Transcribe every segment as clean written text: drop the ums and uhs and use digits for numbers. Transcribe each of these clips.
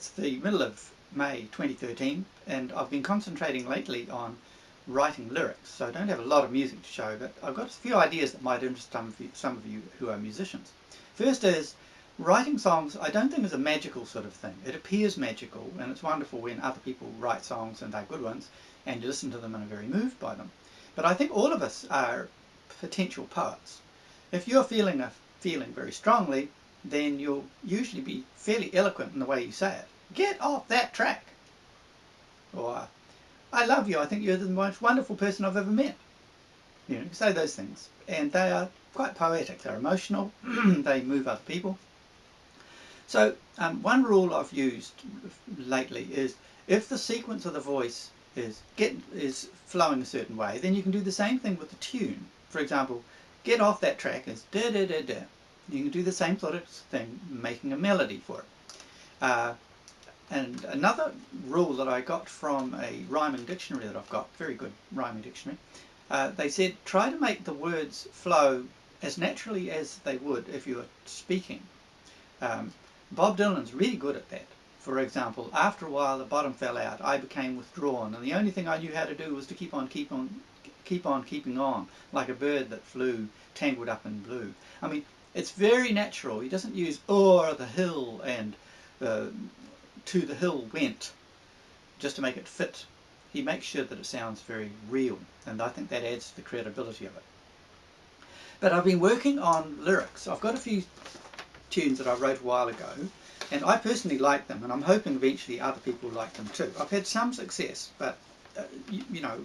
It's the middle of May 2013, and I've been concentrating lately on writing lyrics, so I don't have a lot of music to show, but I've got a few ideas that might interest some of you who are musicians. First is, writing songs I don't think is a magical sort of thing. It appears magical, and it's wonderful when other people write songs and they're good ones, and you listen to them and are very moved by them. But I think all of us are potential poets. If you're feeling a feeling very strongly, then you'll usually be fairly eloquent in the way you say it. Get off that track! Or, I love you, I think you're the most wonderful person I've ever met. You know, say those things. And they are quite poetic, they're emotional, they move other people. So, one rule I've used lately is, if the sequence of the voice is flowing a certain way, then you can do the same thing with the tune. For example, get off that track is da da da da. You can do the same sort of thing, making a melody for it. And another rule that I got from a rhyming dictionary that I've got, very good rhyming dictionary, they said try to make the words flow as naturally as they would if you were speaking. Bob Dylan's really good at that. For example, after a while the bottom fell out, I became withdrawn, and the only thing I knew how to do was to keep on keeping on, like a bird that flew tangled up in blue. I mean, it's very natural. He doesn't use o'er the hill and to the hill went just to make it fit. He makes sure that it sounds very real, and I think that adds to the credibility of it. But I've been working on lyrics. I've got a few tunes that I wrote a while ago, and I personally like them, and I'm hoping eventually other people like them too. I've had some success, but you know,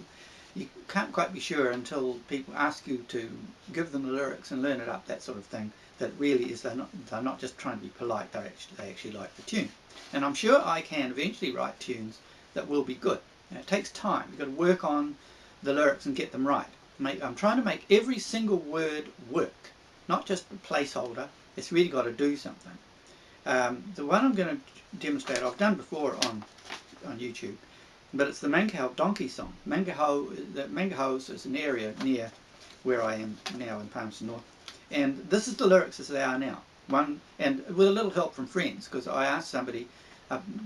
you can't quite be sure until people ask you to give them the lyrics and learn it up, that sort of thing, that really is they're not just trying to be polite, they actually like the tune. And I'm sure I can eventually write tunes that will be good. And it takes time. You've got to work on the lyrics and get them right. I'm trying to make every single word work, not just a placeholder. It's really got to do something. The one I'm going to demonstrate, I've done before on YouTube, but it's the Mangahow donkey song. Mangahow is an area near where I am now in Palmerston North, and this is the lyrics as they are now. And with a little help from friends, because I asked somebody,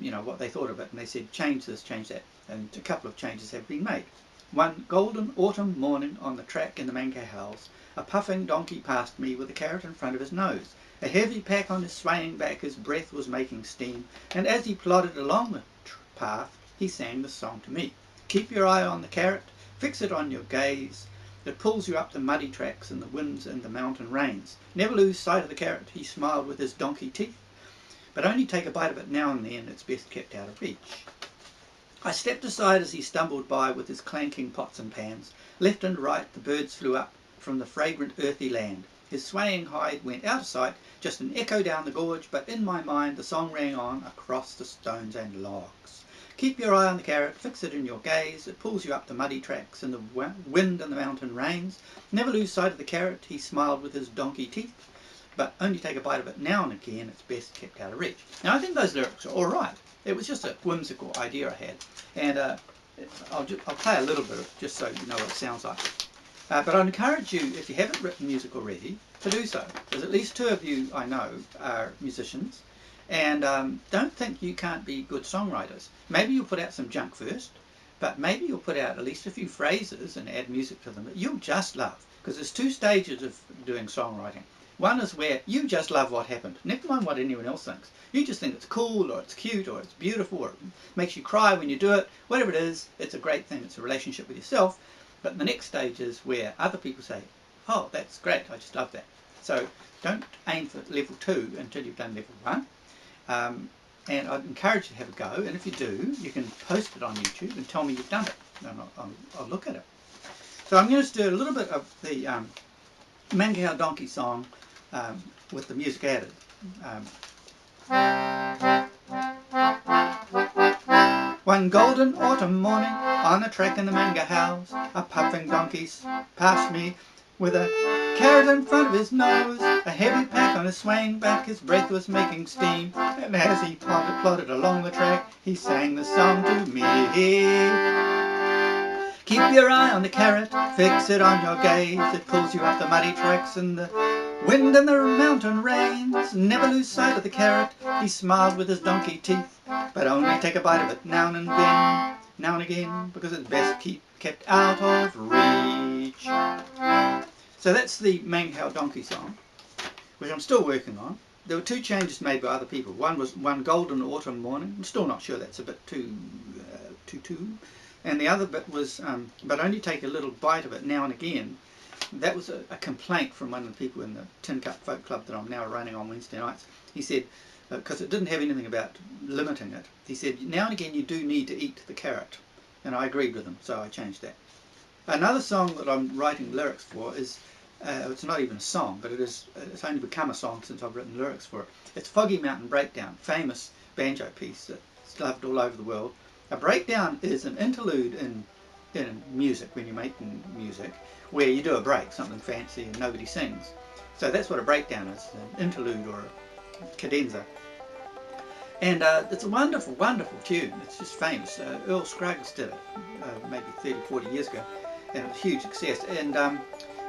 you know, what they thought of it, and they said change this, change that, and a couple of changes have been made. One golden autumn morning on the track in the Mangahows, a puffing donkey passed me with a carrot in front of his nose. A heavy pack on his swaying back, his breath was making steam, and as he plodded along the path, he sang this song to me. Keep your eye on the carrot, fix it on your gaze. It pulls you up the muddy tracks in the winds and the mountain rains. Never lose sight of the carrot, he smiled with his donkey teeth. But only take a bite of it now and then, it's best kept out of reach. I stepped aside as he stumbled by with his clanking pots and pans. Left and right the birds flew up from the fragrant earthy land. His swaying hide went out of sight, just an echo down the gorge, but in my mind the song rang on across the stones and logs. Keep your eye on the carrot, fix it in your gaze, it pulls you up the muddy tracks in the wind and the mountain rains. Never lose sight of the carrot, he smiled with his donkey teeth, but only take a bite of it now and again, it's best kept out of reach. Now I think those lyrics are alright. It was just a whimsical idea I had, and I'll play a little bit of it just so you know what it sounds like. But I'd encourage you, if you haven't written music already, to do so. There's at least two of you I know are musicians, and don't think you can't be good songwriters. Maybe you'll put out some junk first, but maybe you'll put out at least a few phrases and add music to them that you'll just love. Because there's two stages of doing songwriting. One is where you just love what happened, never mind what anyone else thinks. You just think it's cool, or it's cute, or it's beautiful, or it makes you cry when you do it. Whatever it is, it's a great thing. It's a relationship with yourself. But the next stage is where other people say, oh, that's great, I just love that. So don't aim for level 2 until you've done level 1. And I'd encourage you to have a go, and if you do, you can post it on YouTube and tell me you've done it, and I'll look at it. So I'm going to do a little bit of the Mangahow donkey song with the music added. One golden autumn morning, on a track in the Mangahows, a puffing donkey passed me with a carrot in front of his nose, a heavy pack on his swaying back, his breath was making steam, and as he plodded along the track, he sang the song to me. Keep your eye on the carrot, fix it on your gaze, it pulls you up the muddy tracks in the Wind in the mountain rains, never lose sight of the carrot. He smiles with his donkey teeth, but only take a bite of it now and then, now and again, because it's best kept out of reach. So that's the Mang How Donkey song, which I'm still working on. There were two changes made by other people. One was one golden autumn morning. I'm still not sure that's a bit too. And the other bit was, but only take a little bite of it now and again. That was a complaint from one of the people in the Tin Cup Folk Club that I'm now running on Wednesday nights. He said, because it didn't have anything about limiting it, he said, now and again you do need to eat the carrot. And I agreed with him, so I changed that. Another song that I'm writing lyrics for is, it's not even a song, but it's only become a song since I've written lyrics for it. It's Foggy Mountain Breakdown, famous banjo piece that's loved all over the world. A breakdown is an interlude in music, when you're making music, where you do a break, something fancy and nobody sings. So that's what a breakdown is, an interlude or a cadenza. And it's a wonderful, wonderful tune. It's just famous. Earl Scruggs did it maybe 30, 40 years ago, and it was a huge success. And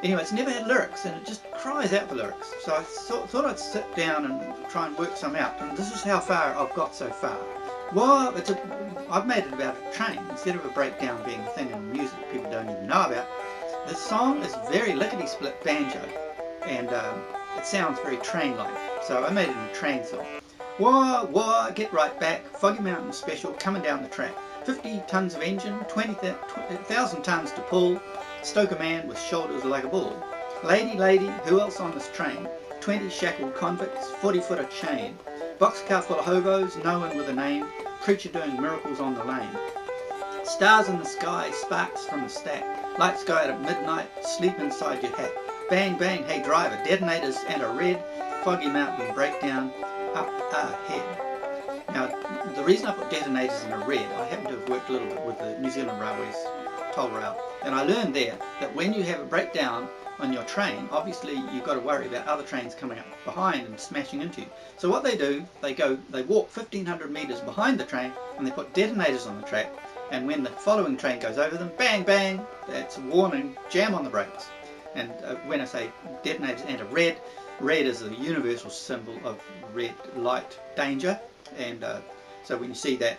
anyway, it's never had lyrics, and it just cries out for lyrics. So I thought I'd sit down and try and work some out, and this is how far I've got so far. Well, I've made it about a train instead of a breakdown being a thing in music people don't even know about. The song is very lickety-split banjo, and it sounds very train-like. So I made it in a train song. Wah, wah, get right back, Foggy Mountain special coming down the track. 50 tons of engine, 20,000 tons to pull, stoke a man with shoulders like a bull. Lady, lady, who else on this train? 20 shackled convicts, 40-footer chain. Boxcar full of hobos, no one with a name. Preacher doing miracles on the lane. Stars in the sky, sparks from a stack. Lights go out at midnight, sleep inside your hat. Bang, bang, hey driver, detonators and a red. Foggy Mountain breakdown up ahead. Now, the reason I put detonators in a red, I happen to have worked a little bit with the New Zealand Railways toll rail, and I learned there that when you have a breakdown on your train, obviously you've got to worry about other trains coming up behind and smashing into you. So what they do, they walk 1,500 metres behind the train, and they put detonators on the track, and when the following train goes over them, bang, bang, that's a warning, jam on the brakes. And when I say detonators and a red is a universal symbol of red light danger, and so when you see that,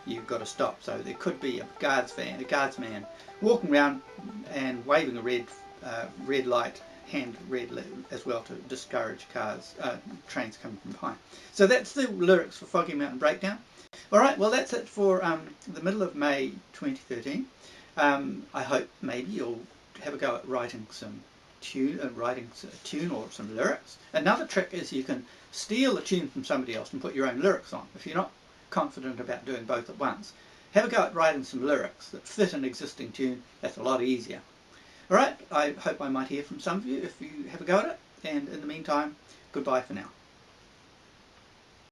you've got to stop. So there could be a guardsman walking around and waving a red light, hand red as well, to discourage trains coming from behind. So that's the lyrics for Foggy Mountain Breakdown. Alright, well that's it for the middle of May 2013. I hope maybe you'll have a go at writing some tune or some lyrics. Another trick is you can steal a tune from somebody else and put your own lyrics on. If you're not confident about doing both at once, have a go at writing some lyrics that fit an existing tune. That's a lot easier. Alright, I hope I might hear from some of you if you have a go at it, and in the meantime, goodbye for now.